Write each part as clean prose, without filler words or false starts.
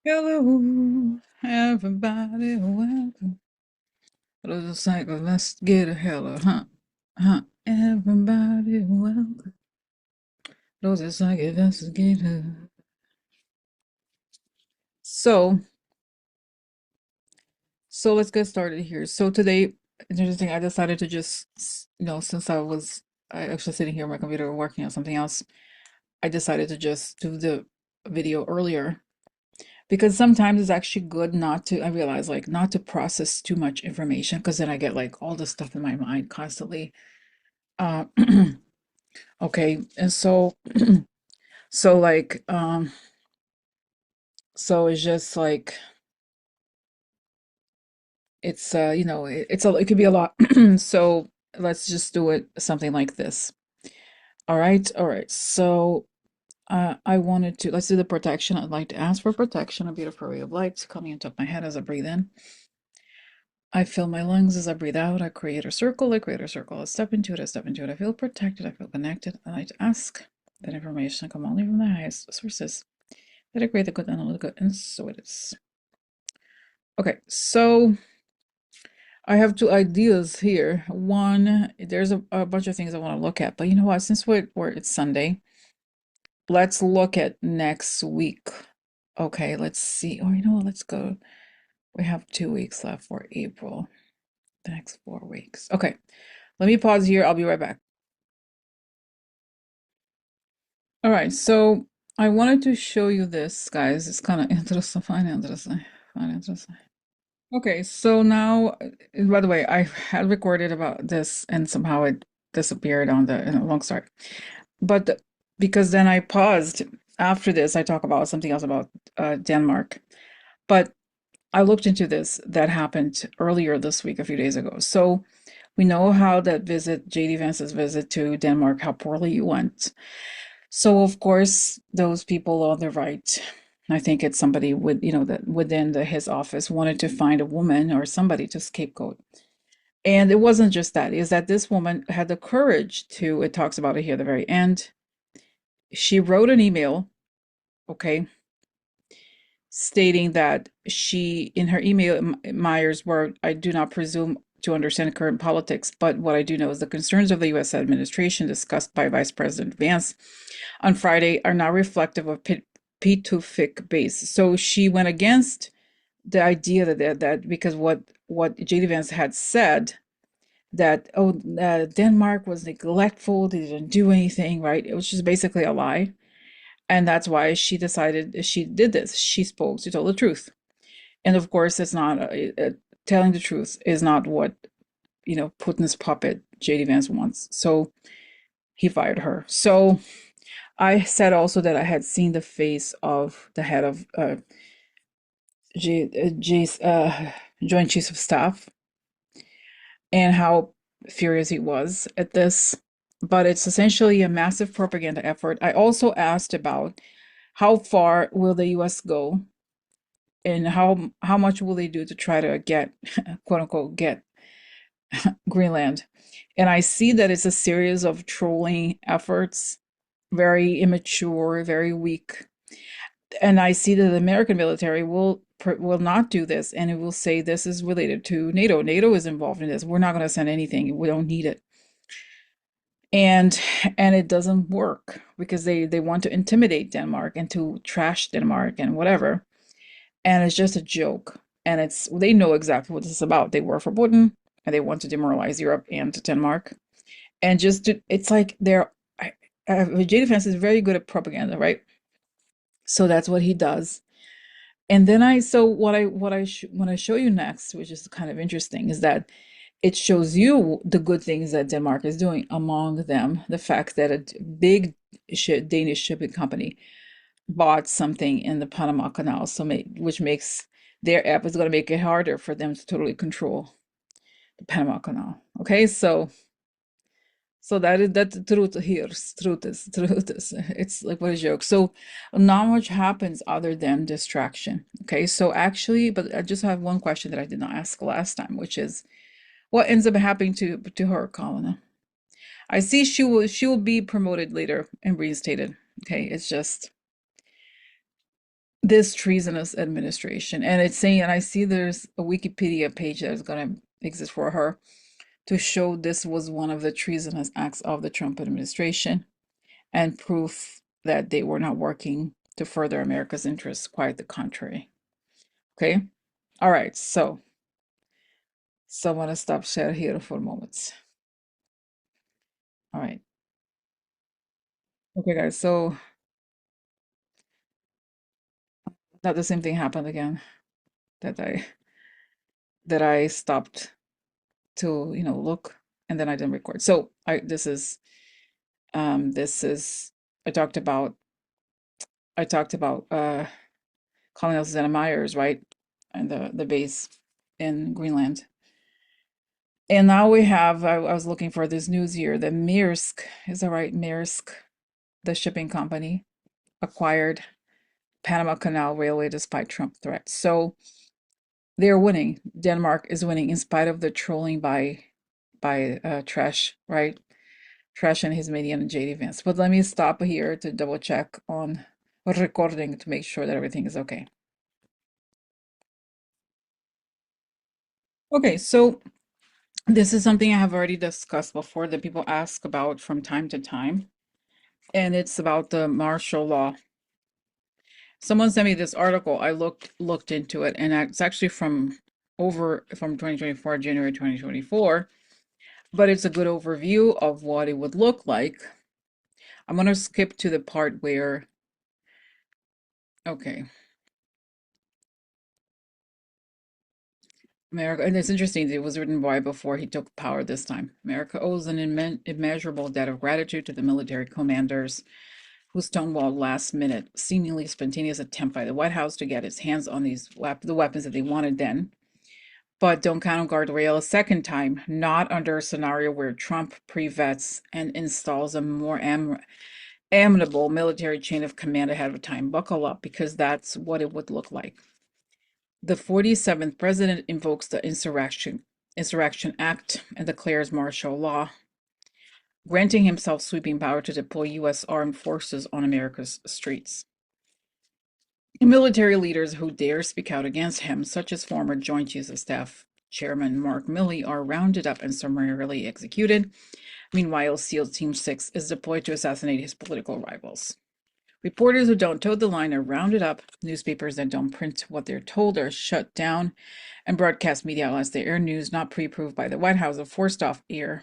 Hello, everybody, welcome to the cycle. Let's get a hello, huh? Everybody, welcome to the cycle. Let's get a. So, so let's get started here. So today, interesting. I decided to just, since I actually sitting here on my computer working on something else, I decided to just do the video earlier because sometimes it's actually good not to, I realize, like, not to process too much information because then I get like all this stuff in my mind constantly. Uh, okay, and so so like so it's just like it's it could be a lot. So let's just do it something like this. All right. So I wanted to let's do the protection. I'd like to ask for protection. A beautiful ray of light coming into my head as I breathe in. I fill my lungs as I breathe out. I create a circle. I create a circle. I step into it. I step into it. I feel protected. I feel connected. I like to ask that information come only from the highest sources. That I create the good and all the good, and so it is. Okay, so I have two ideas here. One, there's a bunch of things I want to look at, but you know what? Since it's Sunday, let's look at next week. Okay, let's see. Or you know what? Let's go. We have 2 weeks left for April. The next 4 weeks. Okay, let me pause here. I'll be right back. All right, so I wanted to show you this, guys. It's kind of interesting. Fine, interesting. Fine, interesting. Okay, so now, by the way, I had recorded about this and somehow it disappeared on the in a long start. Because then I paused after this, I talk about something else about Denmark. But I looked into this that happened earlier this week, a few days ago. So we know how that visit, JD Vance's visit to Denmark, how poorly it went. So of course, those people on the right, I think it's somebody with, that within his office wanted to find a woman or somebody to scapegoat. And it wasn't just that, is that this woman had the courage to, it talks about it here at the very end. She wrote an email, okay, stating that she, in her email, Myers, where I do not presume to understand current politics, but what I do know is the concerns of the U.S. administration discussed by Vice President Vance on Friday are not reflective of P2FIC base. So she went against the idea that because what JD Vance had said that Denmark was neglectful, they didn't do anything, right? It was just basically a lie, and that's why she decided she did this. She spoke, she told the truth, and of course, it's not telling the truth is not what Putin's puppet JD Vance wants. So he fired her. So I said also that I had seen the face of the head of Joint Chiefs of Staff and how furious he was at this. But it's essentially a massive propaganda effort. I also asked about how far will the U.S. go and how much will they do to try to get, quote unquote, get Greenland. And I see that it's a series of trolling efforts, very immature, very weak. And I see that the American military will not do this, and it will say this is related to NATO. NATO is involved in this. We're not going to send anything. We don't need it. And it doesn't work because they want to intimidate Denmark and to trash Denmark and whatever. And it's just a joke. And they know exactly what this is about. They work for Putin and they want to demoralize Europe and Denmark. And it's like J Defense is very good at propaganda, right? So that's what he does. And then when I show you next, which is kind of interesting, is that it shows you the good things that Denmark is doing. Among them, the fact that a big Danish shipping company bought something in the Panama Canal, which makes their app is going to make it harder for them to totally control the Panama Canal. Okay, so that's the truth here. Truth is. It's like what a joke. So not much happens other than distraction. Okay, so actually, but I just have one question that I did not ask last time, which is what ends up happening to her, Colin? I see she will be promoted later and reinstated. Okay, it's just this treasonous administration. And it's saying, and I see there's a Wikipedia page that's going to exist for her to show this was one of the treasonous acts of the Trump administration and proof that they were not working to further America's interests, quite the contrary. Okay. All right. So I'm going to stop share here for a moment. All right. Okay, guys. So that the same thing happened again that I stopped to, look, and then I didn't record. So this is I talked about Colonel Zena Myers, right? And the base in Greenland. And now we have I was looking for this news here. The Maersk, is that right? Maersk, the shipping company, acquired Panama Canal Railway despite Trump threats. So they're winning. Denmark is winning in spite of the trolling by Trash, right? Trash and his minion and JD Vance. But let me stop here to double check on recording to make sure that everything is okay. Okay, so this is something I have already discussed before that people ask about from time to time, and it's about the martial law. Someone sent me this article. I looked into it, and it's actually from 2024, January 2024, but it's a good overview of what it would look like. I'm going to skip to the part where, okay, America, and it's interesting, it was written by before he took power this time. America owes an immeasurable debt of gratitude to the military commanders who stonewalled last minute, seemingly spontaneous attempt by the White House to get its hands on the weapons that they wanted then. But don't count on guardrail a second time, not under a scenario where Trump pre-vets and installs a more amenable military chain of command ahead of time. Buckle up, because that's what it would look like. The 47th president invokes the Insurrection Act and declares martial law, granting himself sweeping power to deploy U.S. armed forces on America's streets. Military leaders who dare speak out against him, such as former Joint Chiefs of Staff Chairman Mark Milley, are rounded up and summarily executed. Meanwhile, SEAL Team 6 is deployed to assassinate his political rivals. Reporters who don't toe the line are rounded up. Newspapers that don't print what they're told are shut down, and broadcast media outlets that air news not pre-approved by the White House are forced off air.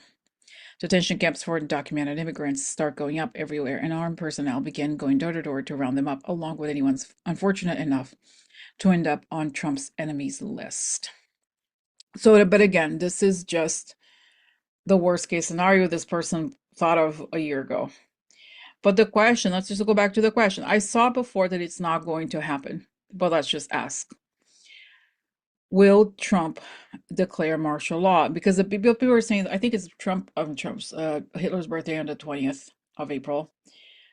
Detention camps for undocumented immigrants start going up everywhere, and armed personnel begin going door to door to round them up, along with anyone unfortunate enough to end up on Trump's enemies list. So, but again, this is just the worst case scenario this person thought of a year ago. But the question, let's just go back to the question. I saw before that it's not going to happen, but let's just ask. Will Trump declare martial law? Because the people are saying, I think it's Trump's Hitler's birthday on the 20th of April.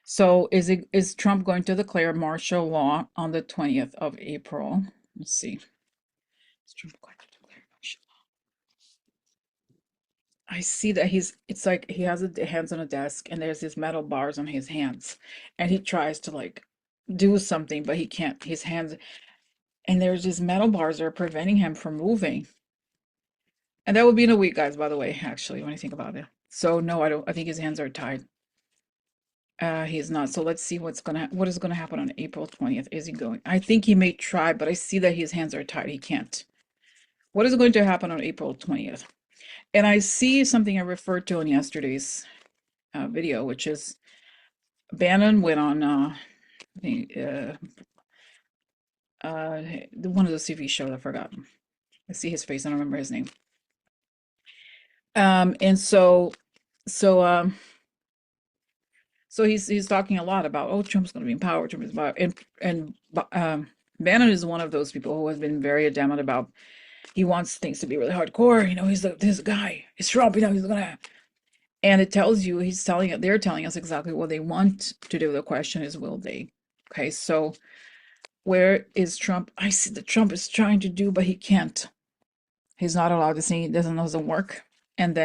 So is Trump going to declare martial law on the 20th of April? Let's see. Is Trump going to declare martial law? I see that it's like he has his hands on a desk and there's these metal bars on his hands, and he tries to like do something, but he can't. His hands, and there's these metal bars that are preventing him from moving. And that would be in a week, guys, by the way, actually, when you think about it. So no, I think his hands are tied. He's not. So let's see what is gonna happen on April 20th. Is he going? I think he may try, but I see that his hands are tied. He can't. What is going to happen on April 20th? And I see something I referred to in yesterday's video, which is Bannon went on one of those TV shows. I forgot. I see his face. I don't remember his name. And so he's talking a lot about, oh, Trump's going to be in power. Trump is in power. And Bannon is one of those people who has been very adamant about, he wants things to be really hardcore. He's this guy. It's Trump. He's gonna. And it tells you, they're telling us exactly what they want to do. The question is, will they? Okay, so where is Trump? I see that Trump is trying to do, but he can't. He's not allowed to say it doesn't work. And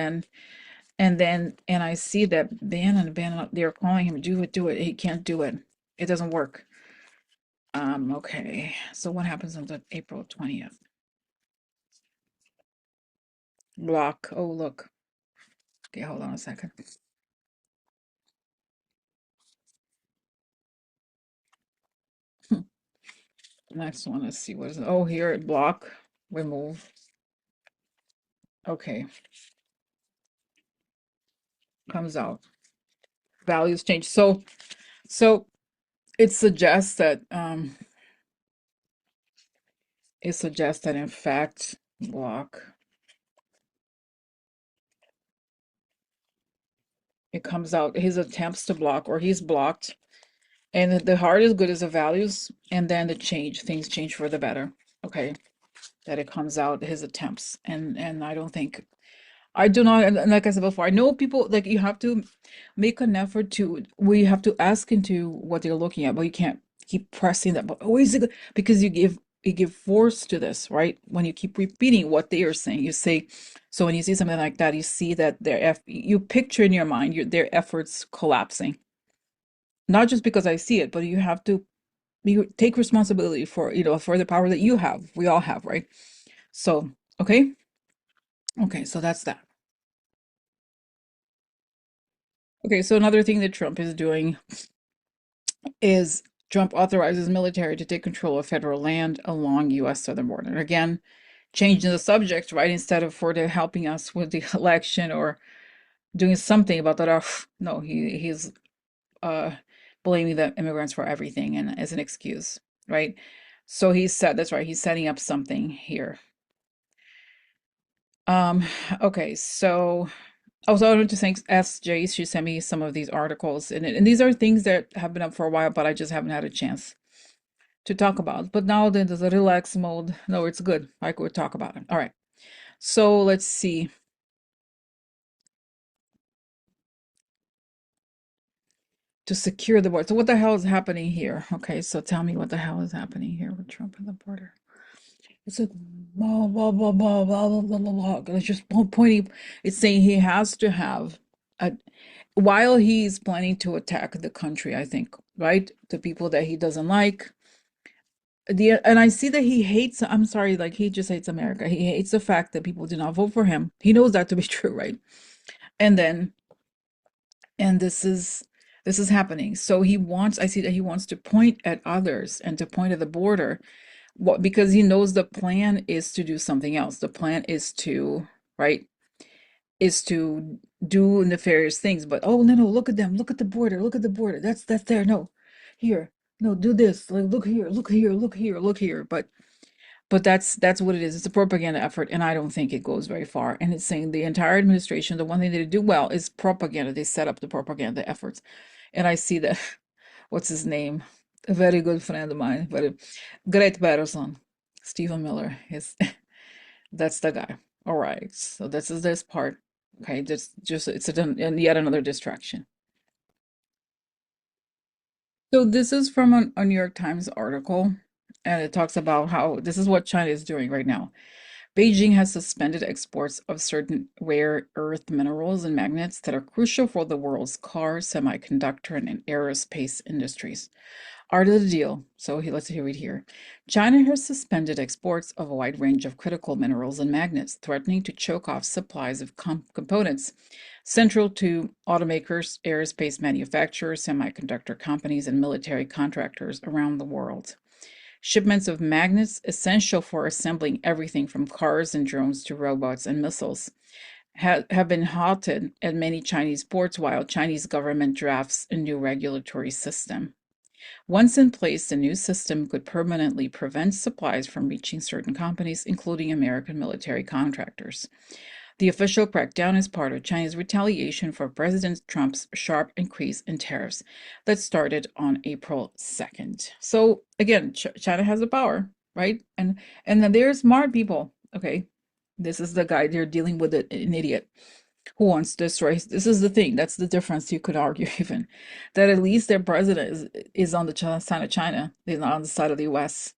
I see that Bannon, they're calling him, do it. He can't do it. It doesn't work. Okay. So what happens on the April 20th? Block. Oh, look. Okay, hold on a second. Next one, let's see what is it. Oh, here at block. Remove. Okay, comes out. Values change. So it suggests that in fact block. It comes out his attempts to block or he's blocked. And the heart is good as the values, and then things change for the better. Okay. That it comes out his attempts. And I don't think I do not, and like I said before, I know people like you have to make an effort to, we have to ask into what they're looking at, but you can't keep pressing that. But oh, is it good? Because you give force to this, right? When you keep repeating what they are saying, you say, so when you see something like that, you see that you picture in your mind their efforts collapsing. Not just because I see it, but you take responsibility for, for the power that you have. We all have, right? So, okay. Okay, so that's that. Okay, so another thing that Trump is doing is Trump authorizes military to take control of federal land along U.S. southern border. And again, changing the subject, right? Instead of for the helping us with the election or doing something about that. No, he's uh blaming the immigrants for everything and as an excuse, right? So he said that's right. He's setting up something here. Um, okay, so also, I wanted to thank SJ. She sent me some of these articles, and these are things that have been up for a while, but I just haven't had a chance to talk about. But now that there's a relax mode, no, it's good. I could talk about it. All right. So let's see. To secure the border. So what the hell is happening here? Okay, so tell me what the hell is happening here with Trump and the border. It's like blah blah blah blah blah blah blah blah. It's just pointing. It's saying he has to have a while he's planning to attack the country, I think, right? The people that he doesn't like. And I see that he hates, I'm sorry, like he just hates America. He hates the fact that people did not vote for him. He knows that to be true, right? And then and this is happening. So I see that he wants to point at others and to point at the border. What because he knows the plan is to do something else. The plan is to, right? Is to do nefarious things. But oh no, no, look at them, look at the border, look at the border. That's there. No, here, no, do this. Like look here, look here, look here, look here. But that's what it is. It's a propaganda effort, and I don't think it goes very far. And it's saying the entire administration, the one thing they do well is propaganda. They set up the propaganda efforts, and I see that. What's his name? A very good friend of mine, but a great Patterson, Stephen Miller. Is that's the guy. All right. So this is this part. Okay, just it's and yet another distraction. So this is from a New York Times article, and it talks about how this is what China is doing right now. Beijing has suspended exports of certain rare earth minerals and magnets that are crucial for the world's car, semiconductor, and aerospace industries. Art of the deal. So let's read here. China has suspended exports of a wide range of critical minerals and magnets, threatening to choke off supplies of components central to automakers, aerospace manufacturers, semiconductor companies, and military contractors around the world. Shipments of magnets essential for assembling everything from cars and drones to robots and missiles have been halted at many Chinese ports while Chinese government drafts a new regulatory system. Once in place, the new system could permanently prevent supplies from reaching certain companies, including American military contractors. The official crackdown is part of China's retaliation for President Trump's sharp increase in tariffs that started on April 2nd. So again, China has the power, right? And then there's smart people. Okay, this is the guy they're dealing with, an idiot who wants to destroy. This is the thing. That's the difference. You could argue even that at least their president is on the side of China. He's not on the side of the U.S.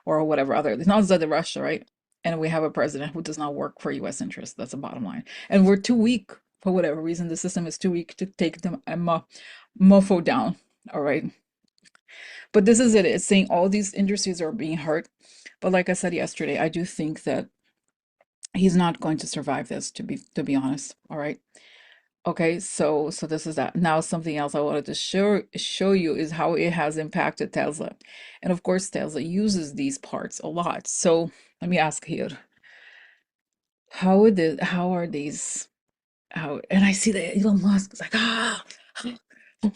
or whatever other. He's not on the side of Russia, right? And we have a president who does not work for U.S. interests. That's the bottom line. And we're too weak for whatever reason. The system is too weak to take them and mofo down. All right. But this is it. It's saying all these industries are being hurt. But like I said yesterday, I do think that he's not going to survive this, to be honest. All right. Okay, so this is that. Now something else I wanted to show you is how it has impacted Tesla. And of course, Tesla uses these parts a lot. So let me ask here, how are these how and I see that Elon Musk is like, ah, no, no, no.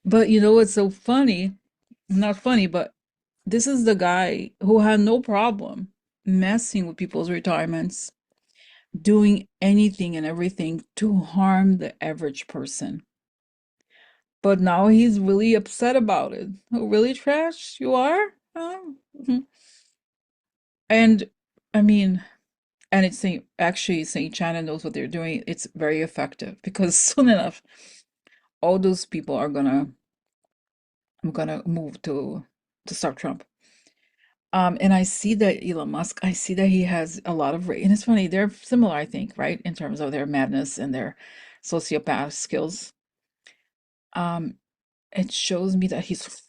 But you know what's so funny? Not funny, but this is the guy who had no problem messing with people's retirements, doing anything and everything to harm the average person. But now he's really upset about it. Oh, really, Trash? You are? Oh. Mhm. And I mean, and it's saying actually saying China knows what they're doing. It's very effective because soon enough, all those people are gonna move to stop Trump. And I see that Elon Musk, I see that he has a lot of, and it's funny, they're similar, I think, right, in terms of their madness and their sociopath skills. Um, it shows me that he's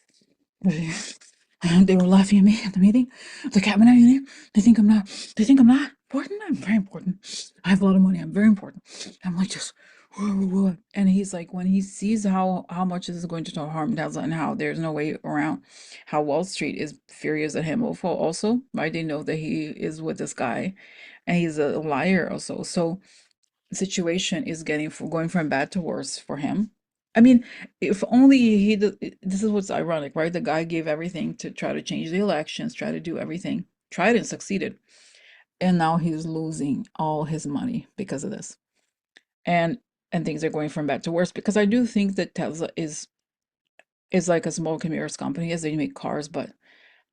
they were laughing at me at the meeting, the cabinet meeting. They think I'm not important. I'm very important. I have a lot of money. I'm very important. I'm like just, and he's like, when he sees how much this is going to harm Tesla and how there's no way around, how Wall Street is furious at him also, right? They know that he is with this guy, and he's a liar also. So situation is going from bad to worse for him. I mean, if only he did, this is what's ironic, right? The guy gave everything to try to change the elections, try to do everything, tried and succeeded, and now he's losing all his money because of this. And and things are going from bad to worse because I do think that Tesla is like a small mirrors company as they make cars, but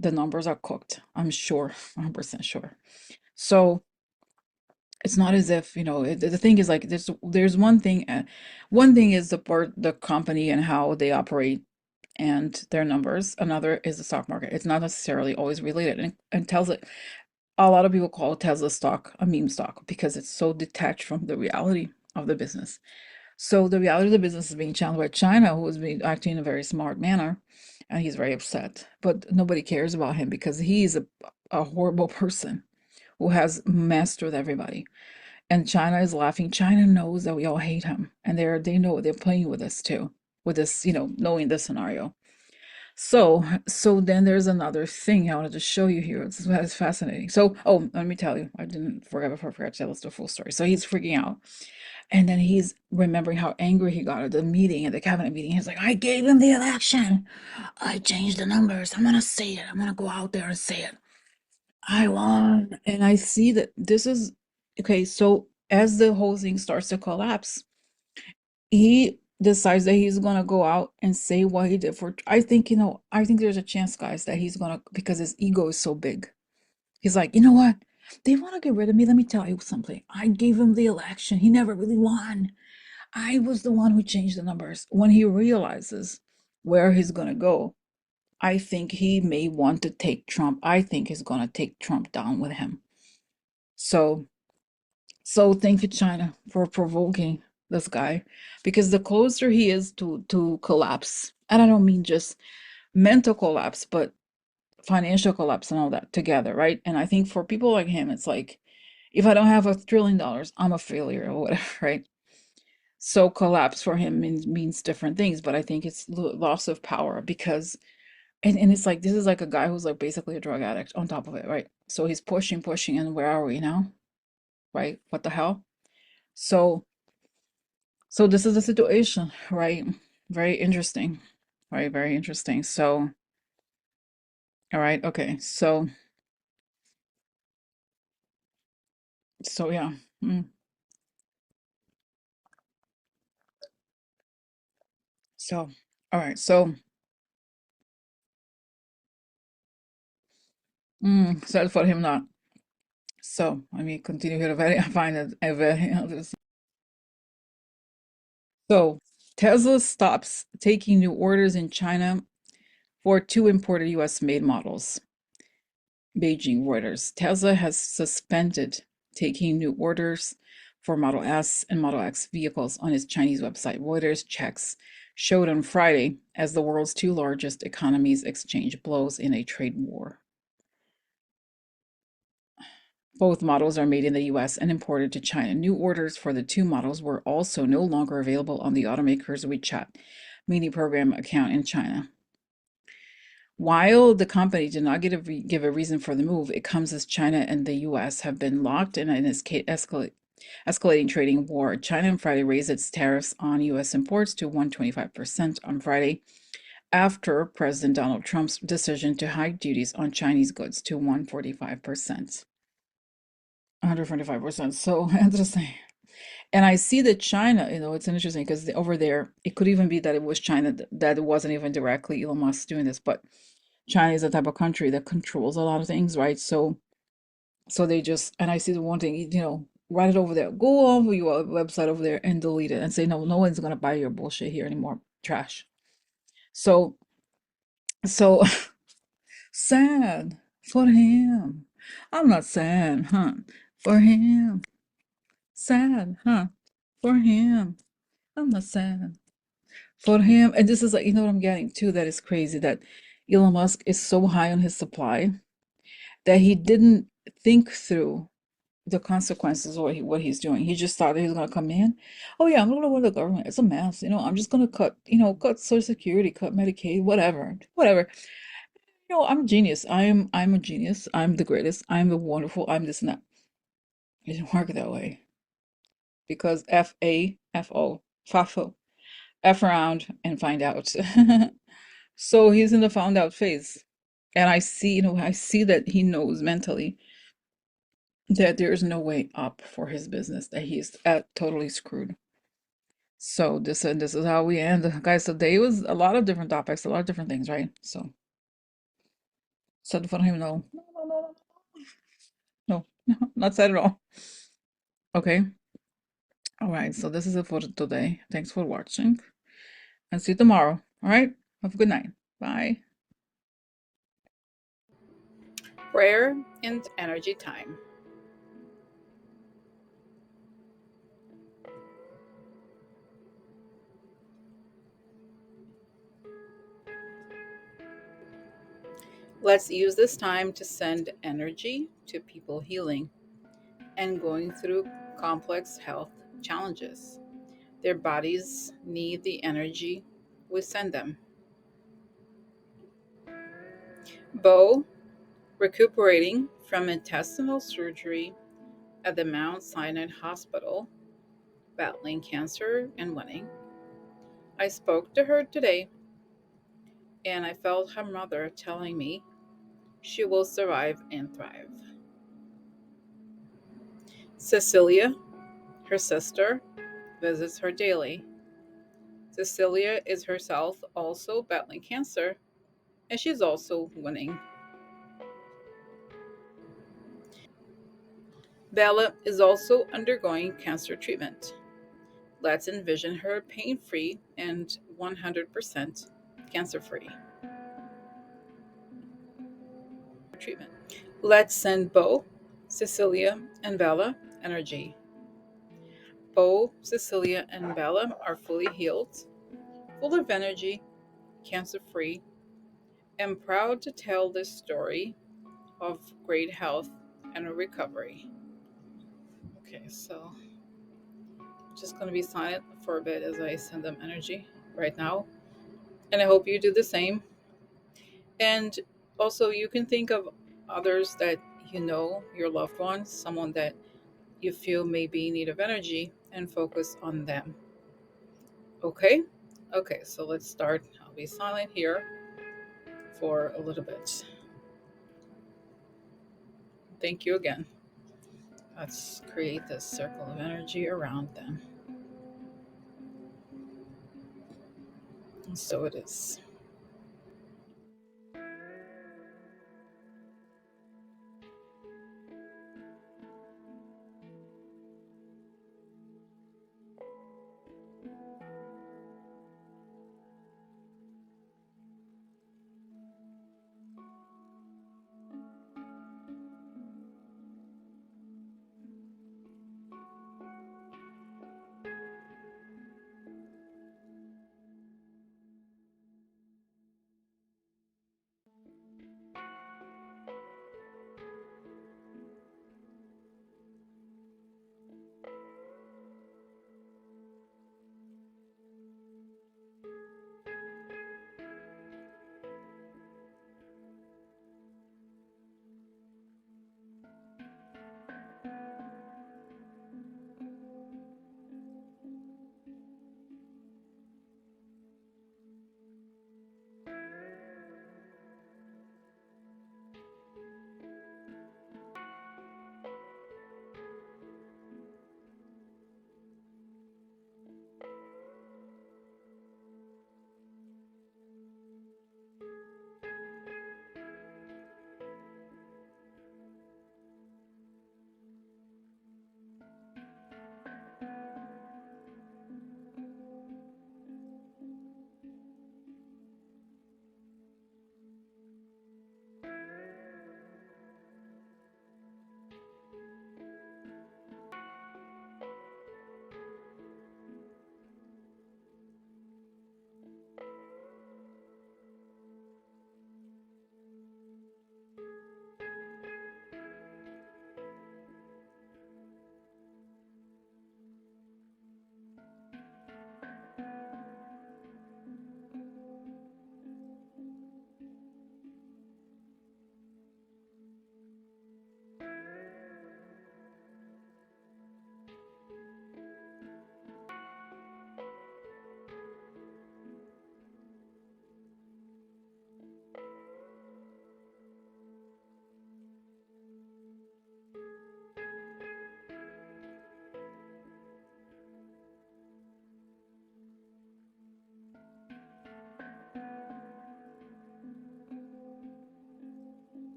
the numbers are cooked. I'm sure, 100% sure. So it's not as if, the thing is like there's one thing is the company and how they operate and their numbers. Another is the stock market. It's not necessarily always related. And Tesla, a lot of people call Tesla stock a meme stock because it's so detached from the reality of the business. So the reality of the business is being challenged by China, who is being acting in a very smart manner, and he's very upset. But nobody cares about him because he's a horrible person who has messed with everybody. And China is laughing. China knows that we all hate him, and they know they're playing with us too, with this, knowing this scenario. So then there's another thing I wanted to show you here. It's fascinating. So, oh, let me tell you, I didn't forget before I forgot to tell us the full story. So he's freaking out, and then he's remembering how angry he got at the meeting, at the cabinet meeting. He's like, "I gave him the election. I changed the numbers. I'm gonna say it. I'm gonna go out there and say it. I won." And I see that this is okay. So as the whole thing starts to collapse, he decides that he's gonna go out and say what he did for. I think there's a chance, guys, that he's gonna, because his ego is so big. He's like, you know what? They want to get rid of me. Let me tell you something. I gave him the election. He never really won. I was the one who changed the numbers. When he realizes where he's gonna go, I think he may want to take Trump. I think he's gonna take Trump down with him. So, so thank you, China, for provoking this guy, because the closer he is to collapse, and I don't mean just mental collapse, but financial collapse and all that together, right? And I think for people like him, it's like, if I don't have $1 trillion, I'm a failure or whatever, right? So collapse for him means different things, but I think it's loss of power because, and it's like this is like a guy who's like basically a drug addict on top of it, right? So he's pushing, and where are we now, right? What the hell? So so this is the situation, right? Very interesting, right? Very interesting. So all right, okay. So yeah. Mm. So all right, so sad for him not. So let me continue here. Very, I find it a very interesting. So Tesla stops taking new orders in China for two imported US made models. Beijing Reuters. Tesla has suspended taking new orders for Model S and Model X vehicles on its Chinese website. Reuters checks showed on Friday as the world's two largest economies exchange blows in a trade war. Both models are made in the US and imported to China. New orders for the two models were also no longer available on the automaker's WeChat mini program account in China. While the company did not give a reason for the move, it comes as China and the US have been locked in an escalating trading war. China on Friday raised its tariffs on US imports to 125% on Friday after President Donald Trump's decision to hike duties on Chinese goods to 145%. 145%. So interesting. And I see that China, it's interesting because over there, it could even be that it was China that it wasn't even directly Elon Musk doing this, but China is the type of country that controls a lot of things, right? So they just, and I see the one thing, write it over there, go over your website over there and delete it and say, no, no one's gonna buy your bullshit here anymore. Trash. So, so sad for him. I'm not sad, huh? For him. Sad, huh? For him. I'm not sad. For him. And this is like, what I'm getting too, that is crazy that Elon Musk is so high on his supply that he didn't think through the consequences of what he's doing. He just thought that he was gonna come in. Oh yeah, I'm gonna win the government. It's a mess. I'm just gonna cut Social Security, cut Medicaid, whatever. Whatever. I'm a genius. I'm a genius. I'm the greatest. I'm the wonderful. I'm this and that. It didn't work that way. Because FAFO. FAFO. F around and find out. So he's in the found out phase. And I see that he knows mentally that there is no way up for his business, that he's totally screwed. So this is how we end. Guys, today was a lot of different topics, a lot of different things, right? So sad for him, no. No, no, not sad at all. Okay. All right, so this is it for today. Thanks for watching and see you tomorrow. All right. Have a good night. Bye. Prayer and energy time. Let's use this time to send energy to people healing and going through complex health challenges. Their bodies need the energy we send them. Bo, recuperating from intestinal surgery at the Mount Sinai Hospital, battling cancer and winning. I spoke to her today and I felt her mother telling me she will survive and thrive. Cecilia, her sister, visits her daily. Cecilia is herself also battling cancer, and she's also winning. Bella is also undergoing cancer treatment. Let's envision her pain free and 100% cancer free. Treatment. Let's send Bo, Cecilia, and Bella energy. Bo, Cecilia, and Bella are fully healed, full of energy, cancer free, and proud to tell this story of great health and recovery. Okay, so I'm just going to be silent for a bit as I send them energy right now. And I hope you do the same. And also, you can think of others that your loved ones, someone that you feel may be in need of energy, and focus on them. Okay? Okay, so let's start. I'll be silent here for a little bit. Thank you again. Let's create this circle of energy around them. And so it is.